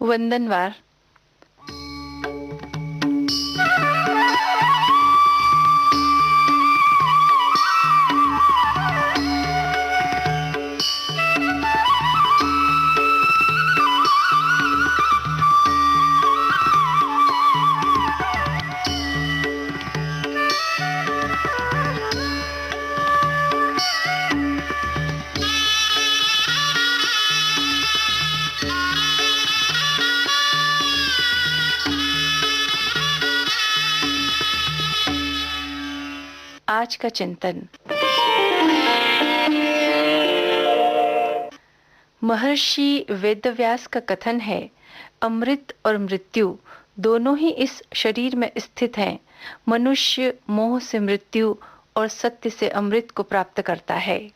वंदनवार। आज का चिंतन। महर्षि वेदव्यास का कथन है, अमृत और मृत्यु दोनों ही इस शरीर में स्थित हैं। मनुष्य मोह से मृत्यु और सत्य से अमृत को प्राप्त करता है।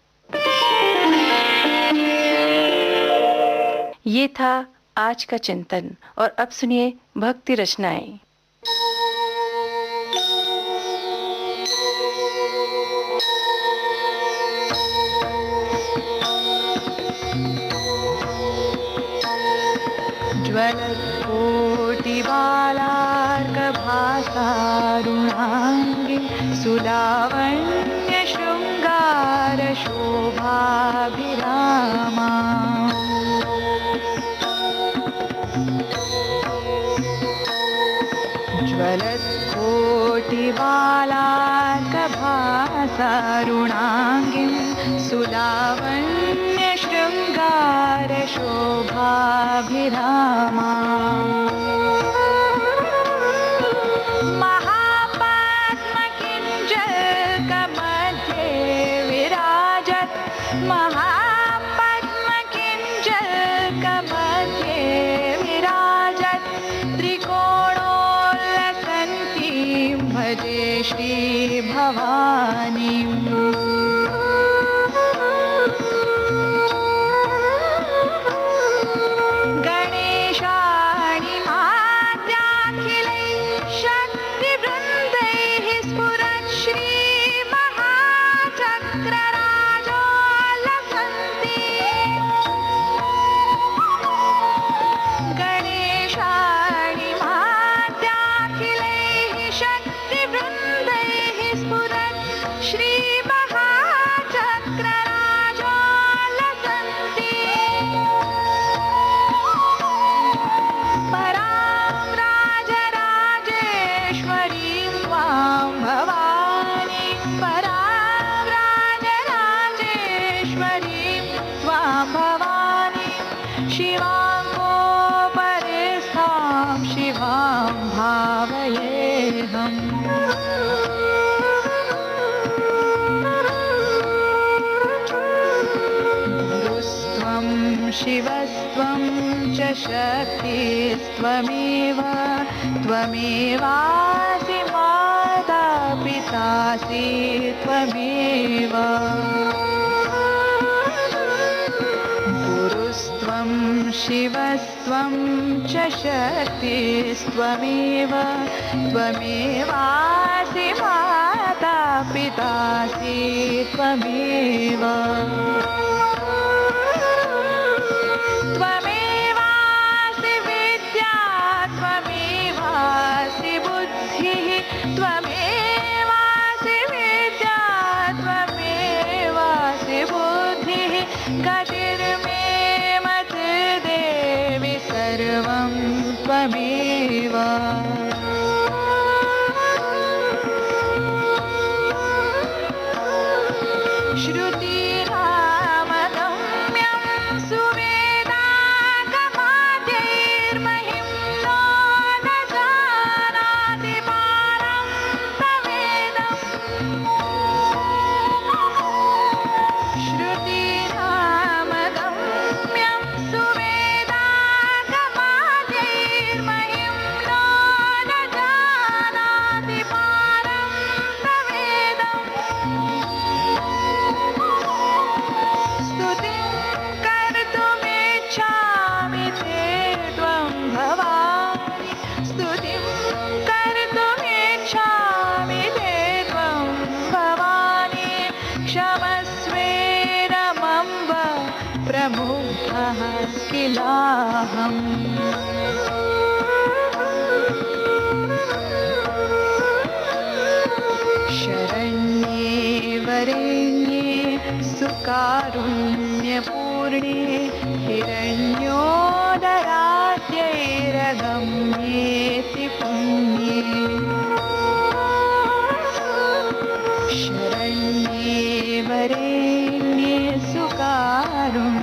ये था आज का चिंतन। और अब सुनिए भक्ति रचनाएं। ज्वलत्कोटिबालार्कभासारुणाङ्गी सुलावण्य शृङ्गार शोभाभिरामा ज्वलत्कोटिबालार्कभासारुणाङ्गीं सुलावण्य शृङ्गार शोभाभिरामा महापद्मकिञ्जल्कमध्ये विराजत् महापद्मकिञ्जल्कमध्ये विराजत् त्रिकोणोल्लसन्तीं भजे श्रीभवानीम् शिवस्त्वं च शक्तिस्त्वमेव त्वमेवासि माता पितासि त्वमेव गुरुस्त्वं शिवस्त्वं च शक्तिस्त्वमेव त्वमेवासि माता पितासि त्वमेव त्वमेवासि विद्या त्वमेवासि बुद्धिः त्वमेवासि विद्या त्वमेवासि बुद्धिः गतिर्मे मतिर्देवि सर्वं त्वमेव प्रमुखः किलाहम् शरण्ये वरेण्ये सुकारुण्यपूर्णे हिरण्योदराद्यैरगम्येति पुण्ये शरण्ये वरेण्ये सुकारुण्यपूर्णे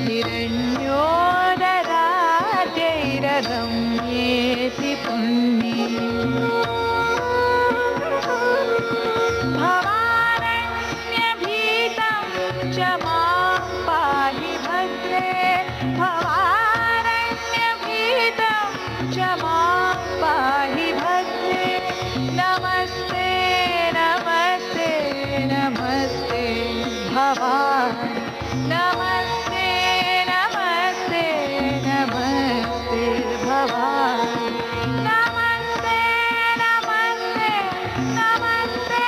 हिरण्योदराद्यैरगम्येति पुण्ये भवारण्यभीतं च मां पाहि भद्रे भवारण्यभीतं च मां पाहि भद्रे नमस्ते नमस्ते नमस्ते भवान् नमस्ते नमस्ते नमस्ते भवान् नमस्ते नमस्ते नमस्ते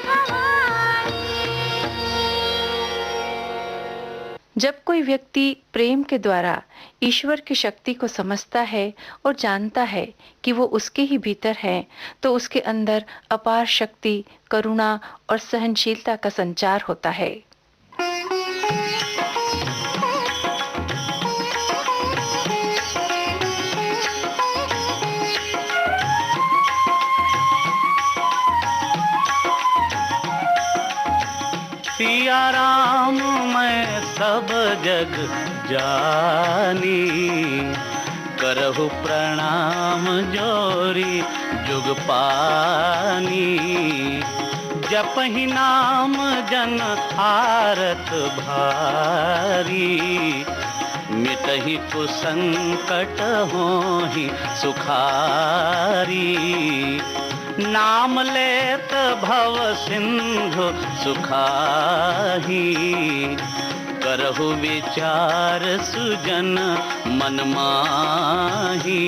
भवानी। जब कोई व्यक्ति प्रेम के द्वारा ईश्वर की शक्ति को समझता है और जानता है कि वो उसके ही भीतर है, तो उसके अंदर अपार शक्ति, करुणा और सहनशीलता का संचार होता है। सिया राम मैं सब जग जानी, करहु प्रणाम जोरी जुग पानी। जपहि नाम जन आरत भारी, मिटहि कुसंकट होहि सुखारी। नाम लेत भव सिंधु सुखाही, करहु विचार सुजन मन माही।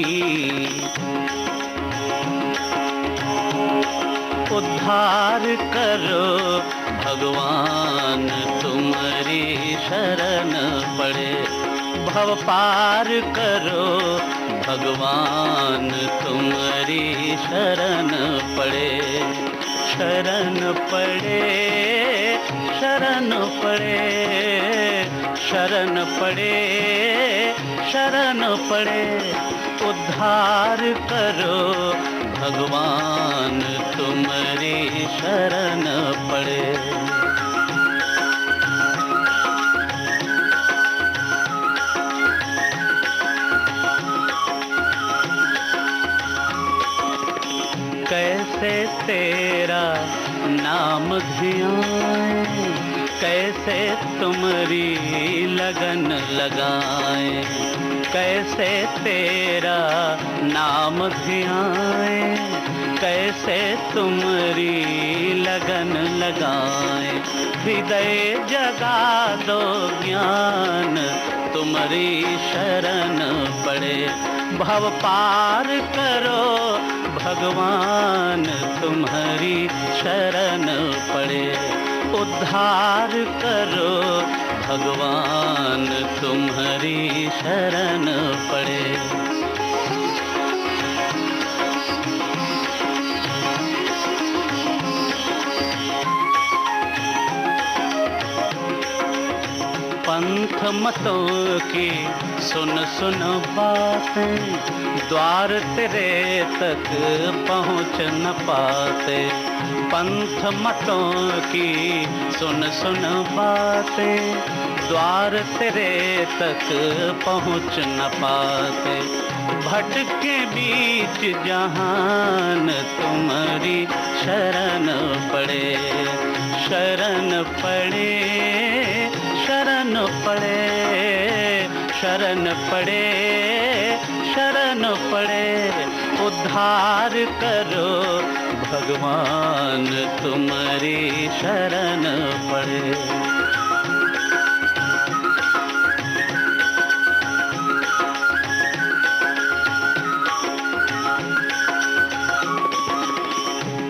उद्धार करो भगवान तुम्हारी शरण पड़े, भव पार करो भगवान तुम्हारी शरण पड़े। शरण पड़े शरण पड़े शरण पड़े शरण पड़े, उद्धार करो भगवान तुम्हारी शरण पड़े। कैसे तेरा नाम ध्याए, कैसे तुम्हारी लगन लगाए। कैसे तेरा नाम ध्याए, कैसे तुम्हारी लगन लगाए। हृदय जगा दो ज्ञान तुम्हारी शरण पड़े, भव पार करो भगवान तुम्हारी शरण पड़े। उद्धार करो भगवान तुम्हारी शरण पड़े। पंथ मतों की सुन सुन बातें, द्वार तेरे तक पहुँच न पाते। पंथ मतों की सुन सुन बातें, द्वार तेरे तक पहुँच न पाते। भटके बीच जहान तुम्हारी शरण पड़े। शरण पड़े शरण पड़े शरण पड़े शरण पड़े, उद्धार करो भगवान तुम्हारी शरण पड़े।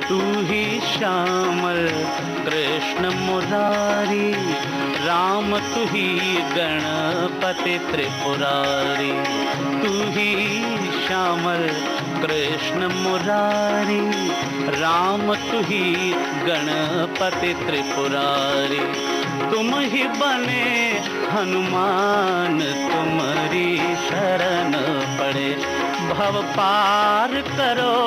तू ही श्यामल कृष्ण मुरारी, राम तू ही गणपति गणपति त्रिपुरारी, तू ही श्यामल कृष्ण मुरारी, राम तू ही गणपति त्रिपुरारी, तुम ही बने हनुमान, तुम्हारी शरण पड़े, भव पार करो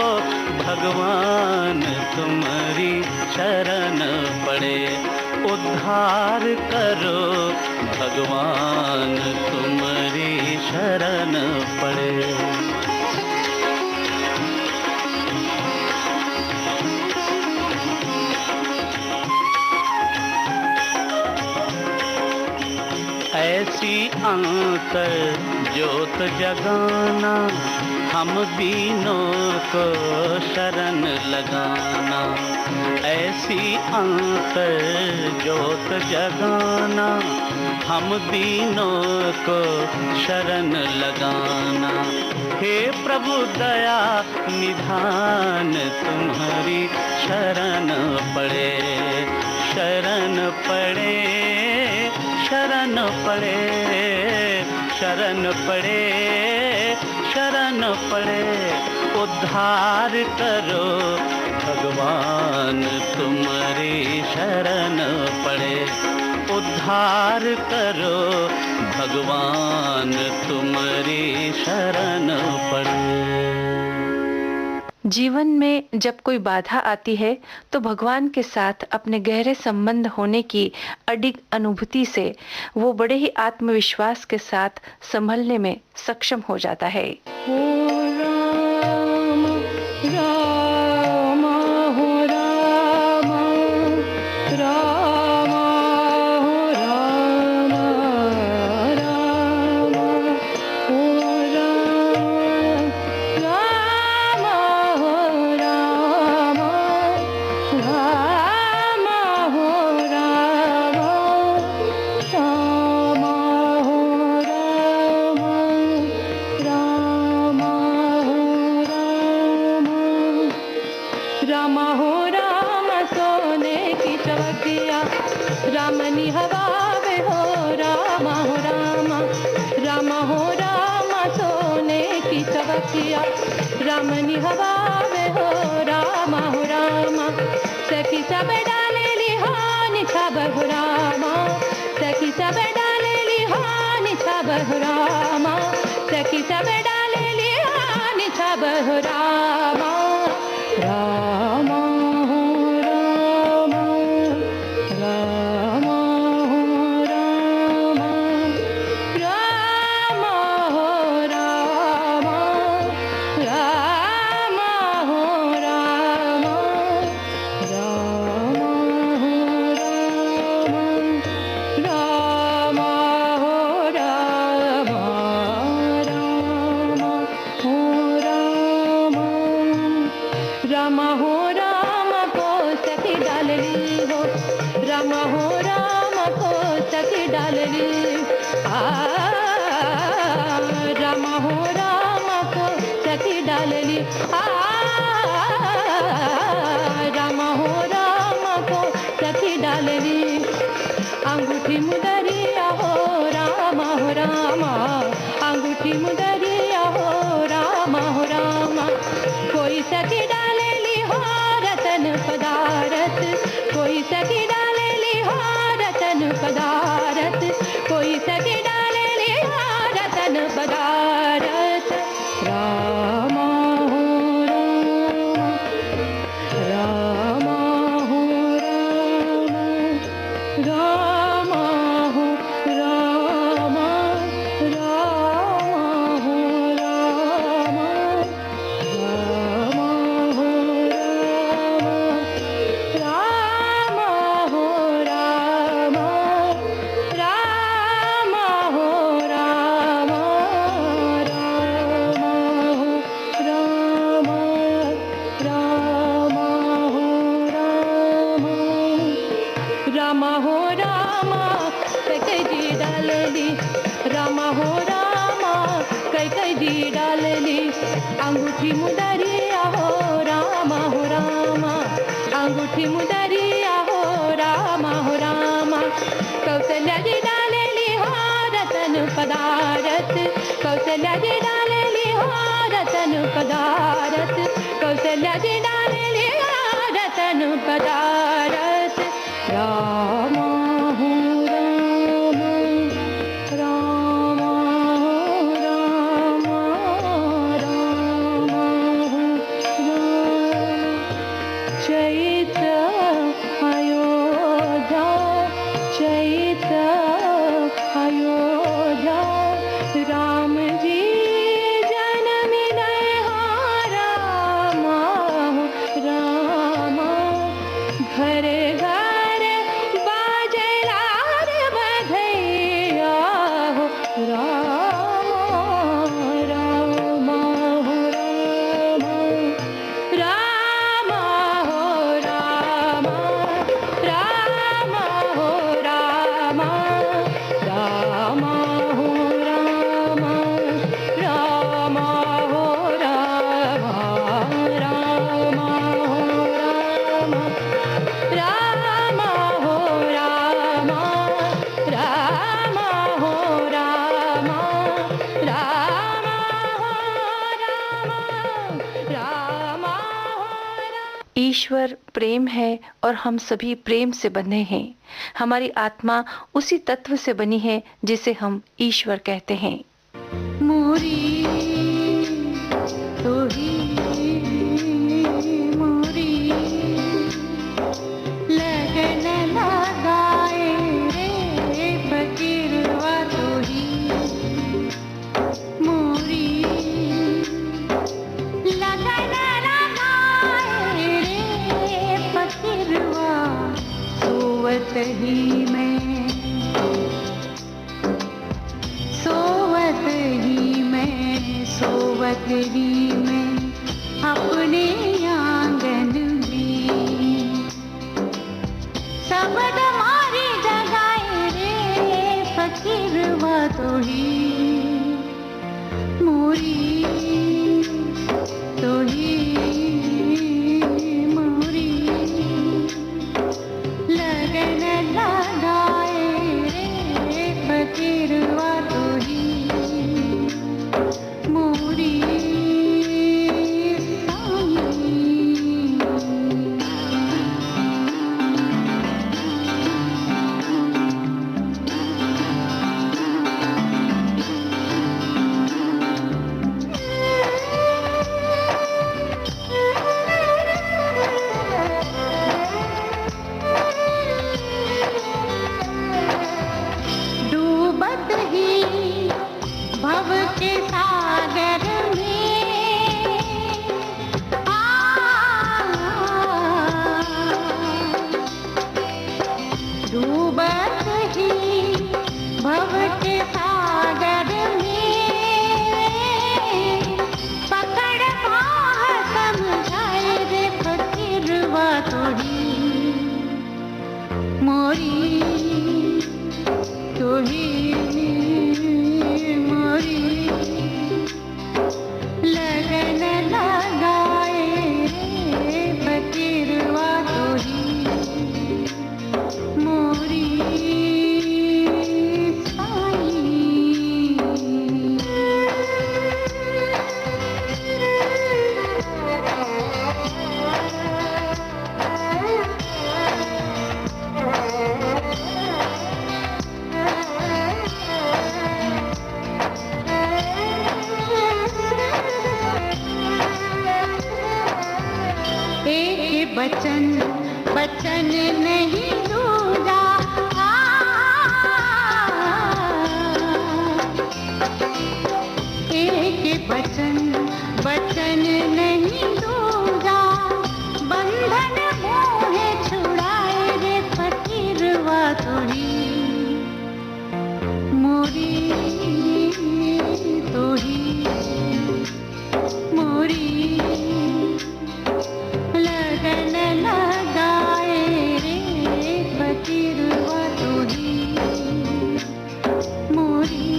भगवान, तुम्हारी शरण पड़े, उद्धार करो भगवान, तुम्हारी शरण पड़े। ऐसी अंतर ज्योत जगाना, हम दीनों को शरण लगाना, ऐसी अंतर ज्योत जगाना, हम दीनों को शरण लगाना, हे प्रभु दया निधान, तुम्हारी शरण पड़े, शरण पड़े, शरण पड़े, शरण पड़े, शरण पड़े, उद्धार करो भगवान, तुम्हारी शरण पड़े, उद्धार करो भगवान, तुम्हारी शरण पड़े। जीवन में जब कोई बाधा आती है तो भगवान के साथ अपने गहरे संबंध होने की अडिग अनुभूति से वो बड़े ही आत्मविश्वास के साथ संभलने में सक्षम हो जाता है। हो राम राम हो राम राम हो राम राम हो राम राम हो राम राम हो राम राम हो राम हो राम सोने की चौकिया राम निहवावे हो राम हो राम राम हो राम सोने की चौकिया राम निहवावे हो राम सखी सब डाले लिहानी छब हो राम सखी सब डाले लिहानी छब हो राम सखी सब डाले लिहानी छब हो राम राम हो राम राम हो राम राम हो राम राम हो राम राम हो राम राम हो राम राम हो राम को सखी डाल ली हो राम हो राम को सखी डाल ली राम हो राम को सखी डाल ली राम हो राम को सखी डाल ली अंगूठी मुदरिया हो राम अंगूठी मुदरिया हो राम कोई सखी डाले ली हो रतन पदारत कोई सखी डाले ली हो रतन पदारत कोई सखी डाले ली हो रतन पदारत राम हो राम हो राम हो राम राम हो राम राम हो राम हो राम राम हो राम राम हो राम राम हो राम राम हो राम कई जी डाल ली राम हो राम कई जी डाल ली अंगूठी मुदरिया हो राम अंगूठी मुदरिया हो राम कौशल्या जी डाल ली हो रतन पदा कौशल्या जी डालेली हो रतन पदारथ कौशल्या जी डालेली हो रतन पदारथ राम हो राम राम राम राम हो राम चैत अयोध्या चैत अयोध्या राम जी जन्म हो राम राम घर घर बाजला रे बधैया हो राम राम हो राम राम हो राम राम हो राम राम हो राम राम हो राम राम हो राम राम हो राम राम हो राम राम हो राम ईश्वर प्रेम है और हम सभी प्रेम से बंधे हैं। हमारी आत्मा उसी तत्व से बनी है जिसे हम ईश्वर कहते हैं। मोरी तो ही मोरी लगन लगाए रे फकीरवा तो ही मोरी लगन लगाए रे फकीरवा सोवत ही में सोवत ही में अपने आंगन में सबद मारी जगाए रे फकीरवा तो ही मोरी तो ही मोरी लगन लगाए रे फकीरवा तो ही मोरी डूबत ही भव के सागर में डूबत ही भव के सागर में पकड़ पाह समझाए रे फकीरवा तोही मोरी तोही मोरी लगन लगाए रे फकीरवा तोही मोरी एक बचन बचन नहीं दूजा एक बचन बचन नहीं दूजा बंधन मोहे छुड़ाए रे फकीरवा तोही मोरी तोही मोरी लगन लगाए रे फकीरवा तोही मोरी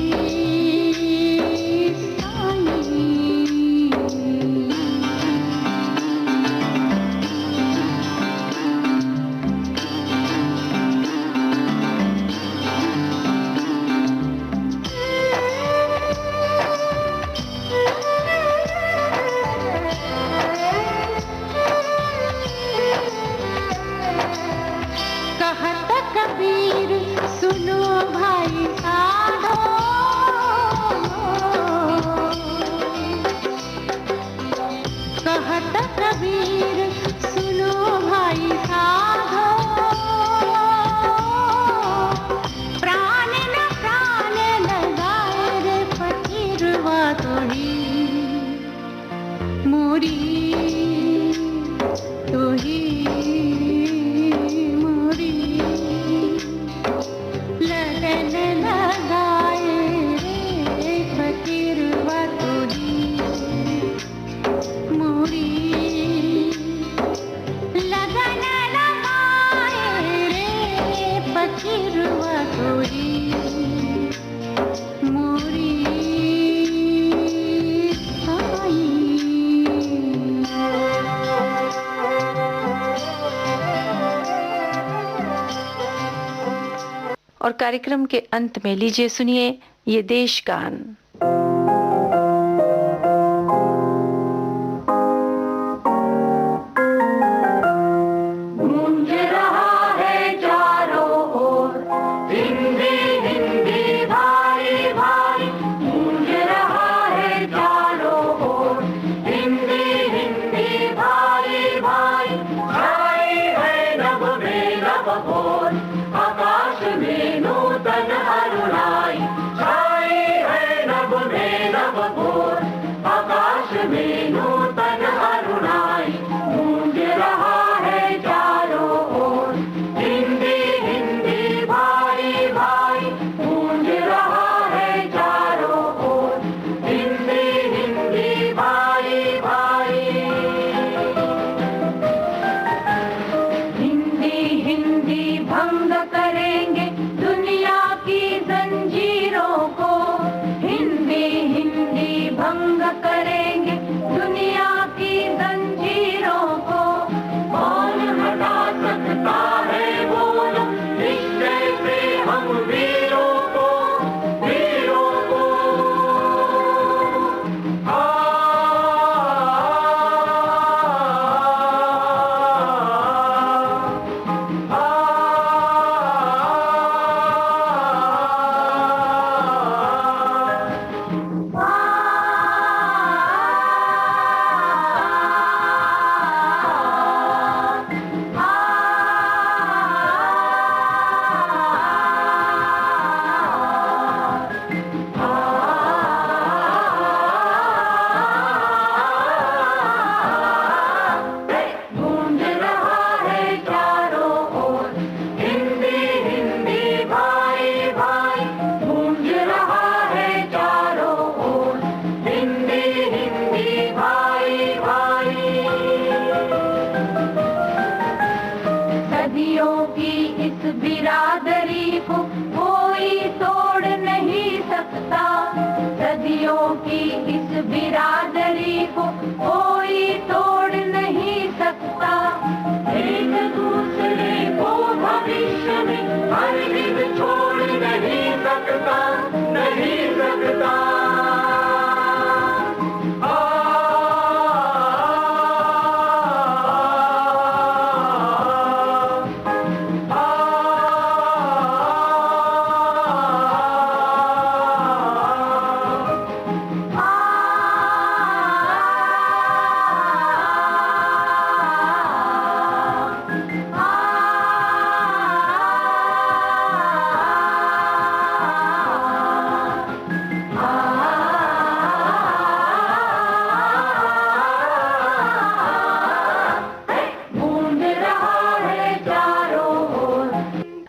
और कार्यक्रम के अंत में लीजिए सुनिए ये देश गान।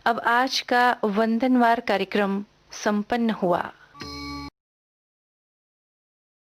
अब आज का वंदनवार कार्यक्रम संपन्न हुआ।